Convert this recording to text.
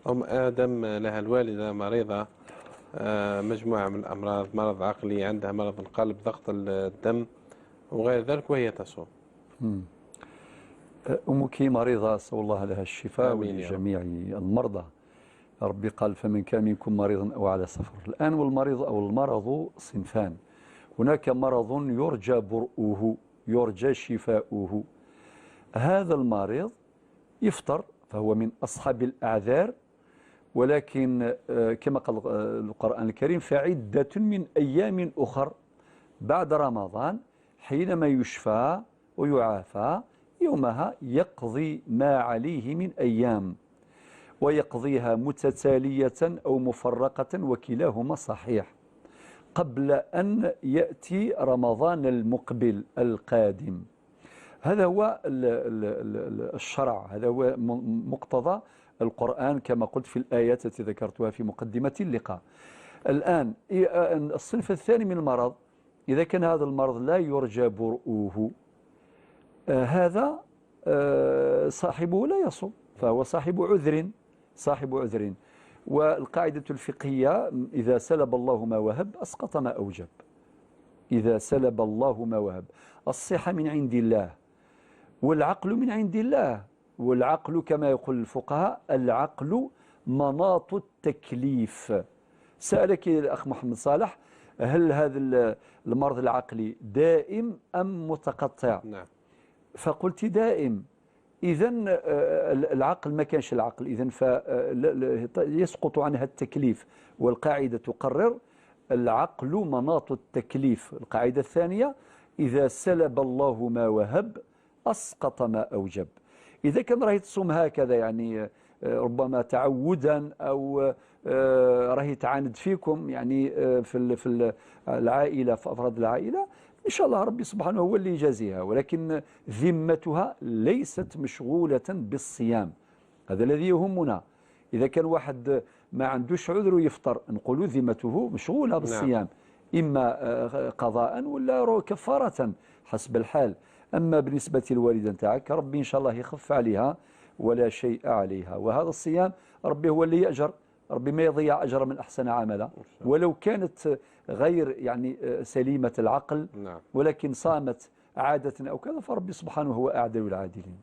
أم آدم لها الوالدة مريضة، مجموعة من الأمراض، مرض عقلي، عندها مرض القلب، ضغط الدم وغير ذلك، وهي تصوم. مم. أمك مريضة، أسأل الله لها الشفاء آمين يا رب. ولجميع المرضى. ربي قال فمن كان منكم مريضا أو على سفر. الآن والمريض أو المرض صنفان. هناك مرض يرجى برؤه، يرجى شفاؤه. هذا المريض يفطر، فهو من أصحاب الأعذار، ولكن كما قال القرآن الكريم فعدة من أيام أخر بعد رمضان حينما يشفى ويعافى، يومها يقضي ما عليه من أيام، ويقضيها متتالية أو مفرقة، وكلاهما صحيح، قبل أن يأتي رمضان المقبل القادم. هذا هو الشرع، هذا هو مقتضى القرآن كما قلت في الآيات التي ذكرتها في مقدمة اللقاء. الآن الصنف الثاني من المرض، إذا كان هذا المرض لا يرجى برؤه، هذا صاحبه لا يصوم، فهو صاحب عذر. والقاعدة الفقهية: إذا سلب الله ما وهب أسقط ما أوجب. إذا سلب الله ما وهب، الصحة من عند الله والعقل من عند الله. والعقل كما يقول الفقهاء: العقل مناط التكليف. سألك الأخ محمد صالح: هل هذا المرض العقلي دائم أم متقطع؟ نعم. فقلت دائم. إذن العقل ما كانش العقل، إذن يسقط عنها التكليف. والقاعدة تقرر: العقل مناط التكليف. القاعدة الثانية: إذا سلب الله ما وهب أسقط ما أوجب. إذا كان راهي تصوم هكذا، يعني ربما تعودا، أو راهي تعاند فيكم، يعني في العائلة، في أفراد العائلة، إن شاء الله ربي سبحانه هو اللي يجازيها، ولكن ذمتها ليست مشغولة بالصيام. هذا الذي يهمنا. إذا كان واحد ما عندوش عذر يفطر، نقول ذمته مشغولة بالصيام، إما قضاء ولا كفارة حسب الحال. أما بالنسبة للوالدة نتاعك، ربي إن شاء الله يخف عليها ولا شيء عليها. وهذا الصيام ربي هو اللي يأجر، ربي ما يضيع أجر من أحسن عملا، ولو كانت غير يعني سليمة العقل، نعم. ولكن صامت عادة أو كذا، فربي سبحانه هو أعدل العادلين.